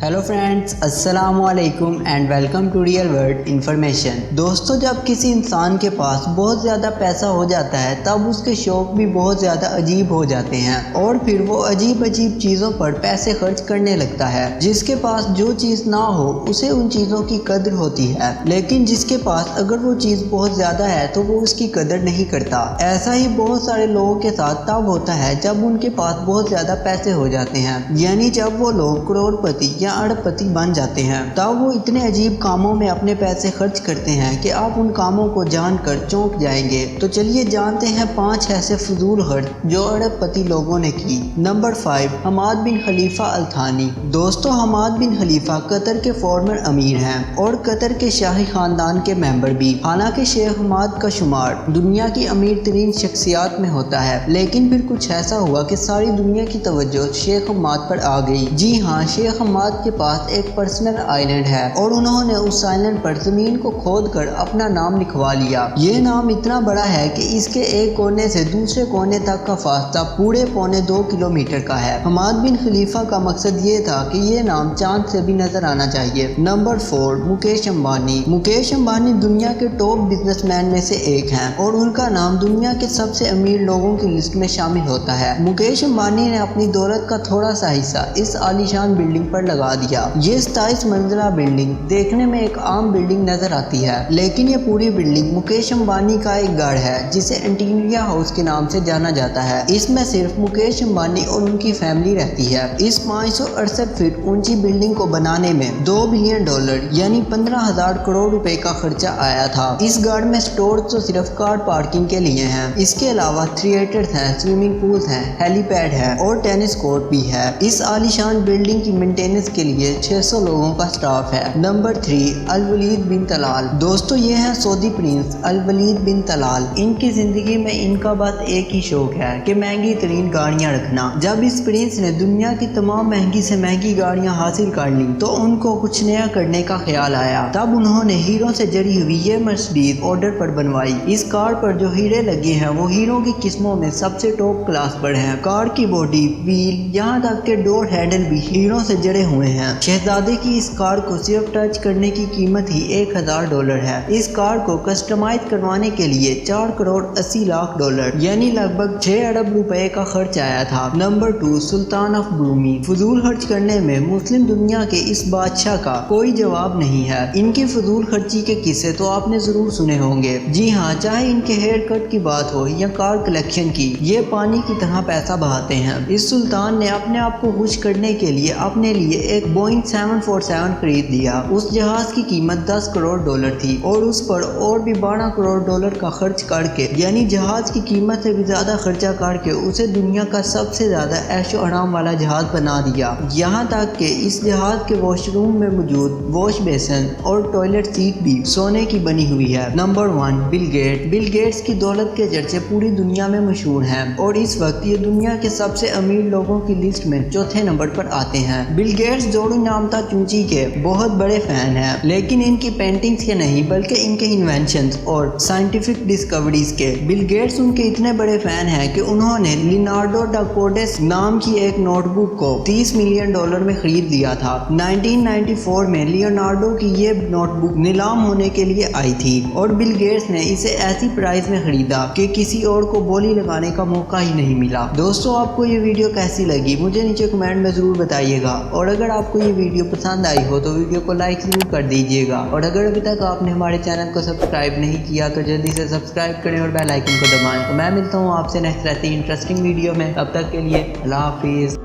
Hello friends, अस्सलाम वालेकुम and welcome to real world information. दोस्तों, जब किसी इंसान के पास बहुत ज़्यादा पैसा हो जाता है तब उसके शौक भी बहुत ज़्यादा अजीब हो जाते हैं और फिर वो अजीब अजीब चीज़ों पर पैसे खर्च करने लगता है। जिसके पास जो चीज़ ना हो उसे उन चीज़ों की कदर होती है, लेकिन जिसके पास अगर वो चीज़ बहुत ज़्यादा है तो वो उसकी कदर नहीं करता। ऐसा ही बहुत सारे लोगों के साथ तब होता है जब उनके पास बहुत ज़्यादा पैसे हो जाते हैं, यानी जब वो लोग करोड़पति या अरबपति बन जाते हैं। तब वो इतने अजीब कामों में अपने पैसे खर्च करते हैं कि आप उन कामों को जानकर चौंक जाएंगे। तो चलिए जानते हैं 5 ऐसे फजूल खर्च जो अरबपति लोगों ने की। नंबर 5, हमाद बिन खलीफा अल थानी। दोस्तों, हमाद बिन खलीफा कतर के फॉर्मर अमीर हैं और कतर के शाही खानदान के मेंबर भी। हालांकि शेख हमाद का शुमार दुनिया की अमीर तरीन शख्सियात में होता है, लेकिन फिर कुछ ऐसा हुआ कि सारी दुनिया की तवज्जो शेख हमाद पर आ गई। जी हाँ, शेख हमाद के पास एक पर्सनल आइलैंड है और उन्होंने उस आइलैंड पर जमीन को खोदकर अपना नाम लिखवा लिया। ये नाम इतना बड़ा है कि इसके एक कोने से दूसरे कोने तक का फासला पूरे 2.25 किलोमीटर का है। हमाद बिन खलीफा का मकसद ये था कि ये नाम चांद से भी नजर आना चाहिए। नंबर 4, मुकेश अंबानी। मुकेश अंबानी दुनिया के टॉप बिजनेसमैन में से एक हैं और उनका नाम दुनिया के सबसे अमीर लोगों की लिस्ट में शामिल होता है। मुकेश अंबानी ने अपनी दौलत का थोड़ा सा हिस्सा इस आलीशान बिल्डिंग पर लगा दिया। ये 27 मंजिला बिल्डिंग देखने में एक आम बिल्डिंग नजर आती है, लेकिन ये पूरी बिल्डिंग मुकेश अंबानी का एक गढ़ है जिसे एंटीनिया हाउस के नाम से जाना जाता है। इसमें सिर्फ मुकेश अंबानी और उनकी फैमिली रहती है। इस 568 फीट ऊंची बिल्डिंग को बनाने में $2 बिलियन यानी 15,000 करोड़ रुपए का खर्चा आया था। इस गढ़ में स्टोर तो सिर्फ कार पार्किंग के लिए हैं। इसके अलावा थिएटर्स हैं, स्विमिंग पूल्स हैं, हेलीपैड है और टेनिस कोर्ट भी है। इस आलीशान बिल्डिंग की मेंटेनेंस के लिए 600 लोगों का स्टाफ है। नंबर 3, अल वलीद बिन तलाल। दोस्तों, ये हैं सऊदी प्रिंस अल वलीद बिन तलाल। इनकी जिंदगी में इनका बस एक ही शौक है कि महंगी तरीन गाड़ियां रखना। जब इस प्रिंस ने दुनिया की तमाम महंगी से महंगी गाड़ियां हासिल कर ली तो उनको कुछ नया करने का ख्याल आया। तब उन्होंने हीरों से जड़ी हुई ये मर्सिडीज ऑर्डर पर बनवाई। इस कार पर जो हीरे लगे हैं वो हीरो की किस्मों में सबसे टॉप क्लास पर हैं। कार की बॉडी, व्हील, यहाँ तक के डोर हैंडल भी हीरो से जड़े हुए हैं। शहजादे की इस कार को सिर्फ टच करने की कीमत ही $1,000 है। इस कार को कस्टमाइज करवाने के लिए $4 करोड़ 80 लाख यानी लगभग 6 अरब रुपए का खर्च आया था। Number 2, sultan of Brunei. फजूल खर्च करने में मुस्लिम दुनिया के इस बादशाह का कोई जवाब नहीं है। इनकी फजूल खर्ची के किस्से तो आपने जरूर सुने होंगे। जी हाँ, चाहे इनके हेयर कट की बात हो या कार कलेक्शन की, ये पानी की तरह पैसा बहाते हैं। इस सुल्तान ने अपने आप को खुश करने के लिए अपने लिए एक बोइंग 747 खरीद लिया। उस जहाज की कीमत $10 करोड़ थी और उस पर और भी $12 करोड़ का खर्च करके, यानी जहाज की कीमत से भी ज्यादा खर्चा करके उसे दुनिया का सबसे ज्यादा ऐशो आराम वाला जहाज बना दिया। यहाँ तक कि इस जहाज के वॉशरूम में मौजूद वॉश बेसन और टॉयलेट सीट भी सोने की बनी हुई है। Number 1, Bill Gates. Bill Gates की दौलत के चर्चे पूरी दुनिया में मशहूर हैं और इस वक्त ये दुनिया के सबसे अमीर लोगों की लिस्ट में चौथे नंबर पर आते हैं। बिल गेट्स जोड़ी नामता चूंची के बहुत बड़े फैन हैं, लेकिन इनकी पेंटिंग्स के नहीं बल्कि इनके इन्वेंशंस और साइंटिफिक डिस्कवरीज के। बिल गेट्स उनके इतने बड़े फैन हैं कि उन्होंने लियोनार्डो डा कोडेस नाम की एक नोटबुक को $30 मिलियन में खरीद लिया था। 1994 में लियोनार्डो की ये नोटबुक नीलाम होने के लिए आई थी और बिल गेट्स ने इसे ऐसी प्राइस में खरीदा कि किसी और को बोली लगाने का मौका ही नहीं मिला। दोस्तों, आपको ये वीडियो कैसी लगी मुझे नीचे कमेंट में जरूर बताइएगा और अगर आपको ये वीडियो पसंद आई हो तो वीडियो को लाइक जरूर कर दीजिएगा और अगर अभी तक आपने हमारे चैनल को सब्सक्राइब नहीं किया तो जल्दी से सब्सक्राइब करें और बेल आइकन को दबाएं। तो मैं मिलता हूँ आपसे नेक्स्ट रहती इंटरेस्टिंग वीडियो में। तब तक के लिए अल्लाह हाफिज़।